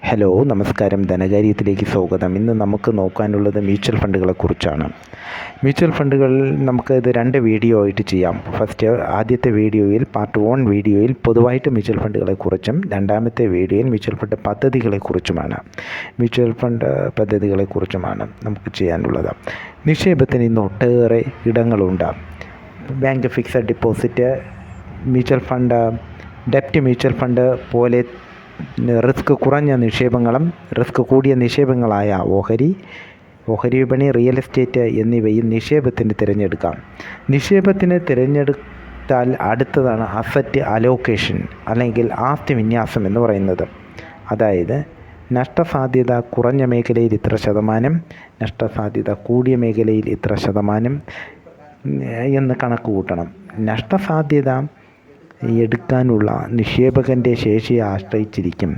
Hello, നമസ്കാരം. ധനകാര്യത്തിലേക്ക് സ്വാഗതം. ഇന്ന് നമുക്ക് നോക്കാനുള്ളത് മ്യൂച്വൽ ഫണ്ടുകളെക്കുറിച്ചാണ്. മ്യൂച്വൽ ഫണ്ടുകളിൽ ഇത് 2 വീഡിയോ ആയിട്ട് ചെയ്യാം. ആദ്യത്തെ വീഡിയോയിൽ പാർട്ട് 1 വീഡിയോയിൽ പൊതുവായിട്ട് മ്യൂച്വൽ ഫണ്ടുകളെക്കുറിച്ചും രണ്ടാമത്തെ വീഡിയോയിൽ മ്യൂച്വൽ ഫണ്ട് പദ്ധതികളെക്കുറിച്ചുമാണ് നമുക്ക് ചെയ്യാനുള്ളത്. നിക്ഷേപത്തിന് ഇന്ന് ഒട്ടേറെ ഇടങ്ങളുണ്ട്. Bank fixed deposit, mutual fund, ഡെപ്റ്റ് മ്യൂച്വൽ ഫണ്ട് പോലെ റിസ്ക് കുറഞ്ഞ നിക്ഷേപങ്ങളും റിസ്ക് കൂടിയ നിക്ഷേപങ്ങളായ ഓഹരി വിപണി, റിയൽ എസ്റ്റേറ്റ് എന്നിവയും നിക്ഷേപത്തിന് തിരഞ്ഞെടുക്കാം. നിക്ഷേപത്തിന് തിരഞ്ഞെടുത്താൽ അടുത്തതാണ് അസറ്റ് അലോക്കേഷൻ അല്ലെങ്കിൽ ആസ്തി വിന്യാസം എന്ന് പറയുന്നത്. അതായത് നഷ്ടസാധ്യത കുറഞ്ഞ മേഖലയിൽ ഇത്ര ശതമാനം, നഷ്ടസാധ്യത കൂടിയ മേഖലയിൽ ഇത്ര ശതമാനം എന്ന് കണക്ക് കൂട്ടണം. നഷ്ടസാധ്യത എടുക്കാനുള്ള നിക്ഷേപകൻ്റെ ശേഷിയെ ആശ്രയിച്ചിരിക്കും.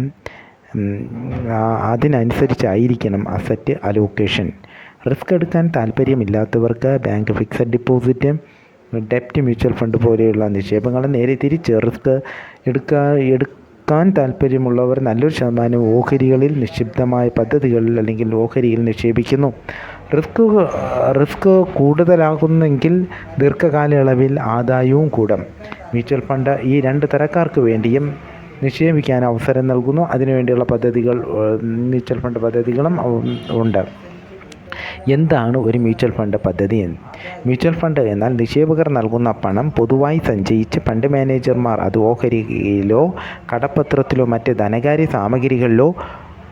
അതിനനുസരിച്ചായിരിക്കണം അസറ്റ് അലോക്കേഷൻ. റിസ്ക് എടുക്കാൻ താല്പര്യമില്ലാത്തവർക്ക് ബാങ്ക് ഫിക്സഡ് ഡിപ്പോസിറ്റ്, ഡെപ്റ്റ് മ്യൂച്വൽ ഫണ്ട് പോലെയുള്ള നിക്ഷേപങ്ങൾ. നേരെ തിരിച്ച് റിസ്ക് എടുക്കാൻ താല്പര്യമുള്ളവർ നല്ലൊരു ശതമാനം ഓഹരികളിൽ, നിക്ഷിപ്തമായ പദ്ധതികളിൽ അല്ലെങ്കിൽ ഓഹരിയിൽ നിക്ഷേപിക്കുന്നു. റിസ്ക് കൂടുതലാകുന്നെങ്കിൽ ദീർഘകാലയളവിൽ ആദായവും കൂടും. മ്യൂച്വൽ ഫണ്ട് ഈ 2 തരക്കാർക്ക് വേണ്ടിയും നിക്ഷേപിക്കാൻ അവസരം നൽകുന്നു. അതിനുവേണ്ടിയുള്ള മ്യൂച്വൽ ഫണ്ട് പദ്ധതികളും ഉണ്ട്. എന്താണ് ഒരു മ്യൂച്വൽ ഫണ്ട് പദ്ധതി? മ്യൂച്വൽ ഫണ്ട് എന്നാൽ നിക്ഷേപകർ നൽകുന്ന പണം പൊതുവായി സഞ്ചയിച്ച് ഫണ്ട് മാനേജർമാർ അത് ഓഹരിയിലോ കടപ്പത്രത്തിലോ മറ്റ് ധനകാര്യ സാമഗ്രികളിലോ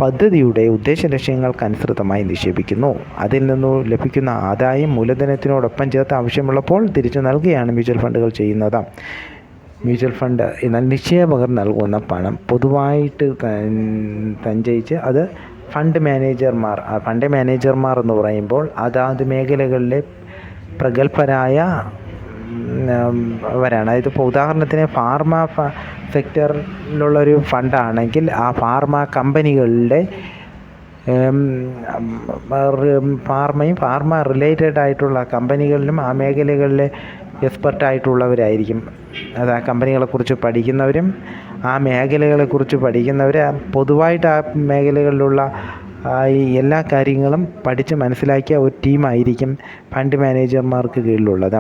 പദ്ധതിയുടെ ഉദ്ദേശ ലക്ഷ്യങ്ങൾക്കനുസൃതമായി നിക്ഷേപിക്കുന്നു. അതിൽ നിന്നു ലഭിക്കുന്ന ആദായം മൂലധനത്തിനോടൊപ്പം ചേർത്ത് ആവശ്യമുള്ളപ്പോൾ തിരിച്ചു നൽകുകയാണ് മ്യൂച്വൽ ഫണ്ടുകൾ ചെയ്യുന്നത്. മ്യൂച്വൽ ഫണ്ട് എന്നാൽ നിക്ഷേപകർ നൽകുന്ന പണം പൊതുവായിട്ട് സഞ്ചയിച്ച് അത് ഫണ്ട് മാനേജർമാർ എന്ന് പറയുമ്പോൾ അതാത് മേഖലകളിലെ പ്രഗത്ഭരായ അവരാണ്. അതായത് ഇപ്പോൾ ഉദാഹരണത്തിന് ഫാർമ സെക്ടറിലുള്ളൊരു ഫണ്ടാണെങ്കിൽ ആ ഫാർമ കമ്പനികളുടെ ഫാർമ റിലേറ്റഡ് ആയിട്ടുള്ള കമ്പനികളിലും ആ മേഖലകളിലെ എക്സ്പെർട്ടായിട്ടുള്ളവരായിരിക്കും. അത് ആ കമ്പനികളെക്കുറിച്ച് പഠിക്കുന്നവരും ആ മേഖലകളെക്കുറിച്ച് പഠിക്കുന്നവർ പൊതുവായിട്ട് ആ മേഖലകളിലുള്ള ഈ എല്ലാ കാര്യങ്ങളും പഠിച്ച് മനസ്സിലാക്കിയ ഒരു ടീമായിരിക്കും ഫണ്ട് മാനേജർമാർക്ക് കീഴിലുള്ളത്.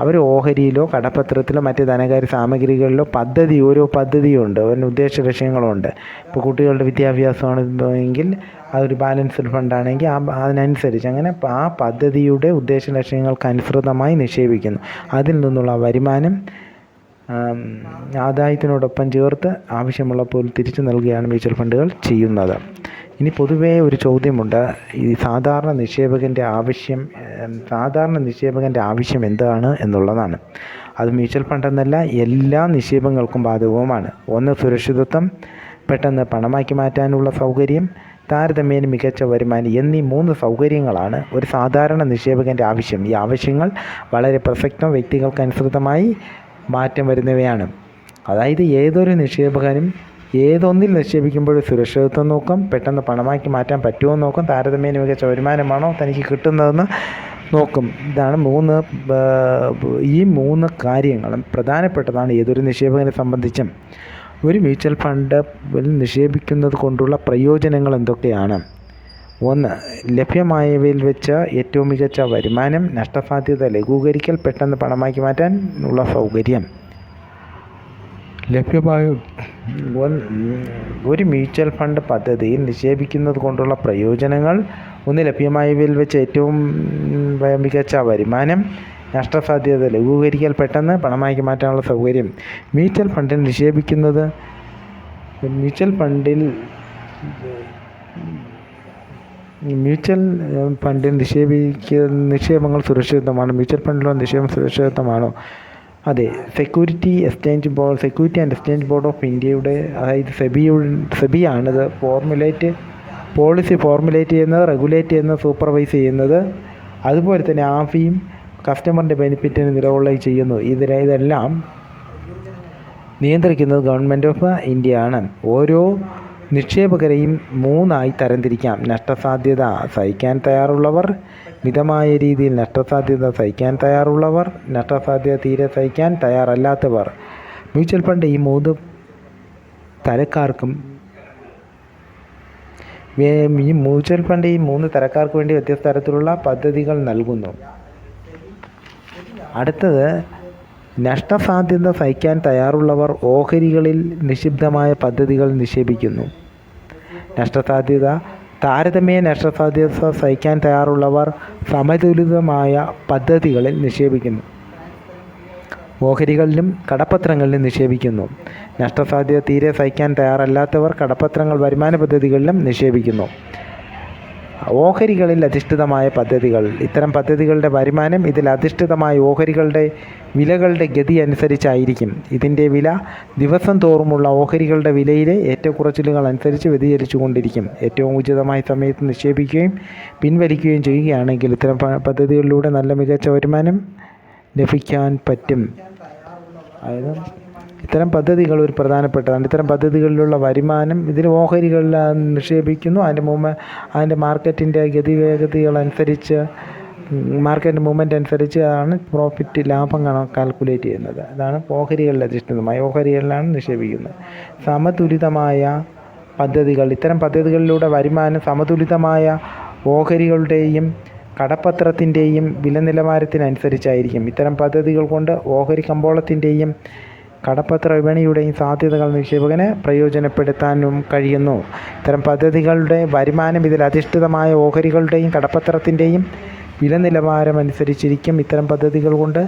അവർ ഓഹരിയിലോ കടപ്പത്രത്തിലോ മറ്റ് ധനകാര്യ സാമഗ്രികളിലോ ഓരോ പദ്ധതിയുണ്ട്, അതിന് ഉദ്ദേശ ലക്ഷ്യങ്ങളുണ്ട്. ഇപ്പോൾ കുട്ടികളുടെ വിദ്യാഭ്യാസമാണെങ്കിൽ അതൊരു ബാലൻസ്ഡ് ഫണ്ടാണെങ്കിൽ അതിനനുസരിച്ച് അങ്ങനെ ആ പദ്ധതിയുടെ ഉദ്ദേശ ലക്ഷ്യങ്ങൾക്കനുസൃതമായി നിക്ഷേപിക്കുന്നു. അതിൽ നിന്നുള്ള വരുമാനം ആദായത്തിനോടൊപ്പം ചേർത്ത് ആവശ്യമുള്ളപ്പോൾ തിരിച്ചു നൽകുകയാണ് മ്യൂച്വൽ ഫണ്ടുകൾ ചെയ്യുന്നത്. ഇനി പൊതുവേ ഒരു ചോദ്യമുണ്ട്, ഈ സാധാരണ നിക്ഷേപകൻ്റെ ആവശ്യം എന്താണ് എന്നുള്ളതാണ്. അത് മ്യൂച്വൽ ഫണ്ട് എന്നല്ല, എല്ലാ നിക്ഷേപങ്ങൾക്കും ബാധകവുമാണ്. ഒന്ന്, സുരക്ഷിതത്വം, പെട്ടെന്ന് പണമാക്കി മാറ്റാനുള്ള സൗകര്യം, താരതമ്യേന മികച്ച വരുമാനം എന്നീ 3 സൗകര്യങ്ങളാണ് ഒരു സാധാരണ നിക്ഷേപകൻ്റെ ആവശ്യം. ഈ ആവശ്യങ്ങൾ വളരെ പ്രസക്തം, വ്യക്തികൾക്കനുസൃതമായി മാറ്റം വരുന്നവയാണ്. അതായത് ഏതൊരു നിക്ഷേപകനും ഏതൊന്നിൽ നിക്ഷേപിക്കുമ്പോൾ സുരക്ഷിതത്വം നോക്കും, പെട്ടെന്ന് പണമാക്കി മാറ്റാൻ പറ്റുമോ നോക്കും, താരതമ്യേന മികച്ച വരുമാനമാണോ തനിക്ക് കിട്ടുന്നതെന്ന് നോക്കും. ഇതാണ് ഈ 3 കാര്യങ്ങളും പ്രധാനപ്പെട്ടതാണ് ഏതൊരു നിക്ഷേപകനെ സംബന്ധിച്ചും. ഒരു മ്യൂച്വൽ ഫണ്ടിൽ നിക്ഷേപിക്കുന്നത് കൊണ്ടുള്ള പ്രയോജനങ്ങൾ എന്തൊക്കെയാണ്? 1, ലഭ്യമായവയിൽ വെച്ച് ഏറ്റവും മികച്ച വരുമാനം, നഷ്ടസാധ്യത ലഘൂകരിക്കൽ, പെട്ടെന്ന് പണമാക്കി മാറ്റാൻ ഉള്ള സൗകര്യം. ഒരു മ്യൂച്വൽ ഫണ്ട് പദ്ധതിയിൽ നിക്ഷേപിക്കുന്നത് കൊണ്ടുള്ള പ്രയോജനങ്ങൾ: 1, ലഭ്യമായവയിൽ വെച്ച് ഏറ്റവും മികച്ച വരുമാനം, നഷ്ടസാധ്യത ലഘൂകരിക്കൽ, പെട്ടെന്ന് പണമാക്കി മാറ്റാനുള്ള സൗകര്യം. മ്യൂച്വൽ ഫണ്ടിൽ നിക്ഷേപങ്ങൾ സുരക്ഷിതമാണ്. മ്യൂച്വൽ ഫണ്ടിലുള്ള നിക്ഷേപം സുരക്ഷിതമാണോ? അതെ. Security and exchange board of ഇന്ത്യയുടെ, അതായത് സെബിയാണിത് പോളിസി ഫോർമുലേറ്റ് ചെയ്യുന്നത്, റെഗുലേറ്റ് ചെയ്യുന്നത്, സൂപ്പർവൈസ് ചെയ്യുന്നത്. അതുപോലെ തന്നെ ആഫിയും കസ്റ്റമറിൻ്റെ ബെനിഫിറ്റിന് നിലകൊള്ളുകയും ചെയ്യുന്നു. ഇതെല്ലാം നിയന്ത്രിക്കുന്നത് ഗവൺമെൻറ് ഓഫ് ഇന്ത്യയാണ്. ഓരോ നിക്ഷേപകരെയും 3 തരംതിരിക്കാം. നഷ്ടസാധ്യത സഹിക്കാൻ തയ്യാറുള്ളവർ, മിതമായ രീതിയിൽ നഷ്ടസാധ്യത സഹിക്കാൻ തയ്യാറുള്ളവർ, നഷ്ടസാധ്യത തീരെ സഹിക്കാൻ തയ്യാറല്ലാത്തവർ. മ്യൂച്വൽ ഫണ്ട് ഈ 3 തരക്കാർക്കും ഈ മ്യൂച്വൽ ഫണ്ട് ഈ 3 തരക്കാർക്ക് വേണ്ടി വ്യത്യസ്ത തരത്തിലുള്ള പദ്ധതികൾ നൽകുന്നു. അടുത്തത്, നഷ്ടസാധ്യത സഹിക്കാൻ തയ്യാറുള്ളവർ ഓഹരികളിൽ നിക്ഷിപ്തമായ പദ്ധതികൾ നിക്ഷേപിക്കുന്നു. താരതമ്യേന നഷ്ടസാധ്യത സഹിക്കാൻ തയ്യാറുള്ളവർ സമതുലിതമായ പദ്ധതികളിൽ നിക്ഷേപിക്കുന്നു. ഓഹരികളിലും കടപ്പത്രങ്ങളിലും നിക്ഷേപിക്കുന്നു. നഷ്ടസാധ്യത തീരെ സഹിക്കാൻ തയ്യാറല്ലാത്തവർ കടപ്പത്രങ്ങൾ, വരുമാന പദ്ധതികളിലും നിക്ഷേപിക്കുന്നു. ഓഹരികളിൽ അധിഷ്ഠിതമായ പദ്ധതികൾ. ഇത്തരം പദ്ധതികളുടെ വരുമാനം ഇതിൽ അധിഷ്ഠിതമായ ഓഹരികളുടെ വിലകളുടെ ഗതി അനുസരിച്ചായിരിക്കും. ഇതിൻ്റെ വില ദിവസം തോറുമുള്ള ഓഹരികളുടെ വിലയിലെ ഏറ്റക്കുറച്ചിലുകൾ അനുസരിച്ച് വ്യതിചലിച്ചു കൊണ്ടിരിക്കും. ഏറ്റവും ഉചിതമായ സമയത്ത് നിക്ഷേപിക്കുകയും പിൻവലിക്കുകയും ചെയ്യുകയാണെങ്കിൽ ഇത്തരം പദ്ധതികളിലൂടെ നല്ല മികച്ച വരുമാനം ലഭിക്കാൻ പറ്റും. അതായത് ഇത്തരം പദ്ധതികൾ ഒരു പ്രധാനപ്പെട്ടതാണ്. ഇത്തരം പദ്ധതികളിലുള്ള വരുമാനം ഇതിൽ ഓഹരികളിൽ നിക്ഷേപിക്കുന്നു. അതിൻ്റെ മാർക്കറ്റിൻ്റെ ഗതിവേഗതകളനുസരിച്ച്, മാർക്കറ്റ് മൂവ്മെൻറ്റ് അനുസരിച്ച് ആണ് പ്രോഫിറ്റ്, ലാഭം കാൽക്കുലേറ്റ് ചെയ്യുന്നത്. അതാണ് ഓഹരികളിൽ അധിഷ്ഠിതമായി ഓഹരികളിലാണ് നിക്ഷേപിക്കുന്നത്. സമതുലിതമായ പദ്ധതികൾ. ഇത്തരം പദ്ധതികളിലൂടെ വരുമാനം സമതുലിതമായ ഓഹരികളുടെയും കടപ്പത്രത്തിൻ്റെയും വില നിലവാരത്തിനനുസരിച്ചായിരിക്കും. ഇത്തരം പദ്ധതികൾ കൊണ്ട് ഓഹരി കമ്പോളത്തിൻ്റെയും കടപ്പത്ര വിപണിയുടെയും സാധ്യതകൾ നിക്ഷേപകന് പ്രയോജനപ്പെടുത്താനും കഴിയുന്നു. ഇത്തരം പദ്ധതികളുടെ വരുമാനം ഇതിൽ അധിഷ്ഠിതമായ ഓഹരികളുടെയും കടപ്പത്രത്തിൻ്റെയും വില നിലവാരമനുസരിച്ചിരിക്കും. ഇത്തരം പദ്ധതികൾ കൊണ്ട്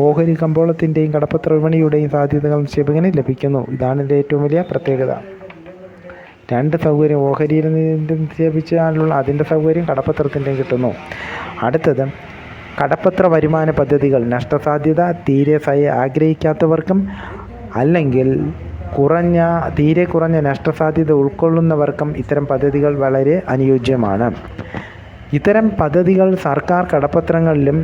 ഓഹരി കമ്പോളത്തിൻ്റെയും കടപ്പത്ര വിപണിയുടെയും സാധ്യതകൾ നിക്ഷേപകന് ലഭിക്കുന്നു. ഇതാണ് ഇതിൻ്റെ ഏറ്റവും വലിയ പ്രത്യേകത. 2 സൗകര്യം, ഓഹരിയിൽ നിക്ഷേപിച്ചാലുള്ള അതിൻ്റെ സൗകര്യം കടപ്പത്രത്തിൻ്റെയും കിട്ടുന്നു. അടുത്തത്, കടപ്പത്ര വരുമാന പദ്ധതികൾ. നഷ്ടസാധ്യത തീരെ ആഗ്രഹിക്കാത്തവർക്കും അല്ലെങ്കിൽ തീരെ കുറഞ്ഞ നഷ്ടസാധ്യത ഉൾക്കൊള്ളുന്നവർക്കും ഇത്തരം പദ്ധതികൾ വളരെ അനുയോജ്യമാണ്. ഇത്തരം പദ്ധതികൾ സർക്കാർ കടപ്പത്രങ്ങളിലും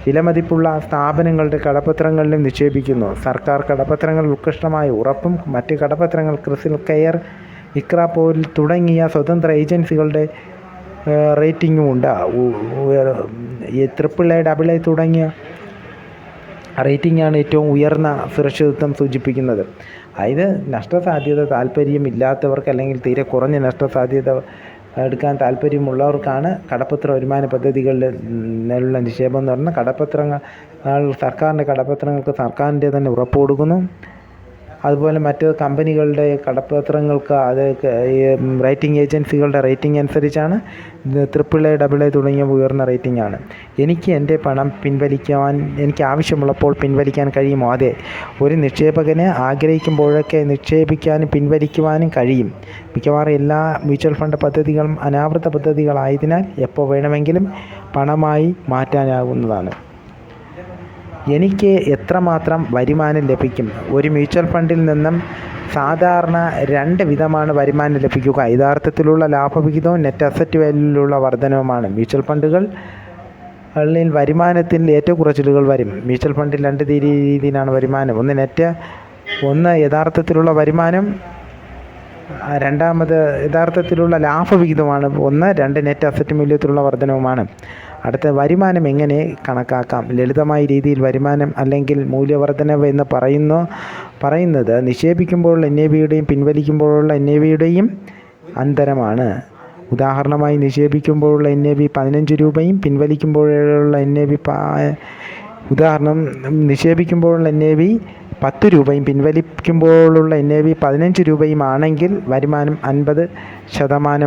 വിലമതിപ്പുള്ള സ്ഥാപനങ്ങളുടെ കടപ്പത്രങ്ങളിലും നിക്ഷേപിക്കുന്നു. സർക്കാർ കടപ്പത്രങ്ങൾ ഉത്കൃഷ്ടമായ ഉറപ്പും മറ്റ് കടപ്പത്രങ്ങൾ ക്രിസിൽ കെയർ, ഇക്ര പോൽ തുടങ്ങിയ സ്വതന്ത്ര ഏജൻസികളുടെ റേറ്റിംഗും ഉണ്ട്. AAA, AA തുടങ്ങിയ റേറ്റിംഗാണ് ഏറ്റവും ഉയർന്ന സുരക്ഷിതത്വം സൂചിപ്പിക്കുന്നത്. അതായത് നഷ്ടസാധ്യത താല്പര്യമില്ലാത്തവർക്ക് അല്ലെങ്കിൽ തീരെ കുറഞ്ഞ നഷ്ടസാധ്യത എടുക്കാൻ താല്പര്യമുള്ളവർക്കാണ് കടപ്പത്ര വരുമാന പദ്ധതികളിലുള്ള നിക്ഷേപം എന്ന് പറഞ്ഞാൽ. കടപ്പത്രങ്ങൾ, സർക്കാരിൻ്റെ കടപ്പത്രങ്ങൾക്ക് സർക്കാരിൻ്റെ തന്നെ ഉറപ്പ് കൊടുക്കുന്നു. അതുപോലെ മറ്റ് കമ്പനികളുടെ കടപ്പത്രങ്ങൾക്ക് അത് റേറ്റിംഗ് ഏജൻസികളുടെ റേറ്റിംഗ് അനുസരിച്ചാണ്. AAA, AA തുടങ്ങിയ ഉയർന്ന റേറ്റിംഗാണ്. എനിക്ക് എൻ്റെ പണം എനിക്ക് ആവശ്യമുള്ളപ്പോൾ പിൻവലിക്കാൻ കഴിയുമോ? അതെ. ഒരു നിക്ഷേപകന് ആഗ്രഹിക്കുമ്പോഴൊക്കെ നിക്ഷേപിക്കാനും പിൻവലിക്കുവാനും കഴിയും. മിക്കവാറും എല്ലാ മ്യൂച്വൽ ഫണ്ട് പദ്ധതികളും അനാവൃത പദ്ധതികളായതിനാൽ എപ്പോൾ വേണമെങ്കിലും പണമായി മാറ്റാനാകുന്നതാണ്. എനിക്ക് എത്രമാത്രം വരുമാനം ലഭിക്കും? ഒരു മ്യൂച്വൽ ഫണ്ടിൽ നിന്നും സാധാരണ 2 വിധമാണ് വരുമാനം ലഭിക്കുക. യഥാർത്ഥത്തിലുള്ള ലാഭവിഹിതവും നെറ്റ് അസറ്റ് വാല്യൂവിലുള്ള വർധനവുമാണ്. മ്യൂച്വൽ ഫണ്ടുകളിൽ വരുമാനത്തിൽ ഏറ്റക്കുറച്ചിലുകൾ വരും. മ്യൂച്വൽ ഫണ്ടിൽ 2 രീതിയിലാണ് വരുമാനം. ഒന്ന് യഥാർത്ഥത്തിലുള്ള വരുമാനം, രണ്ടാമത് യഥാർത്ഥത്തിലുള്ള ലാഭവിഹിതമാണ്. 2 നെറ്റ് അസറ്റ് മൂല്യത്തിലുള്ള വർധനവുമാണ്. അടുത്ത, വരുമാനം എങ്ങനെ കണക്കാക്കാം? ലളിതമായ രീതിയിൽ വരുമാനം അല്ലെങ്കിൽ മൂല്യവർധനവ് എന്ന് പറയുന്നത് നിക്ഷേപിക്കുമ്പോഴുള്ള NAVയുടെയും പിൻവലിക്കുമ്പോഴുള്ള NAVയുടെയും അന്തരമാണ്. ഉദാഹരണമായി, നിക്ഷേപിക്കുമ്പോഴുള്ള NAV 15 രൂപയും പിൻവലിക്കുമ്പോഴുള്ള നിക്ഷേപിക്കുമ്പോഴുള്ള NAV 10 രൂപയും പിൻവലിക്കുമ്പോഴുള്ള NAV 15 രൂപയും ആണെങ്കിൽ വരുമാനം 50%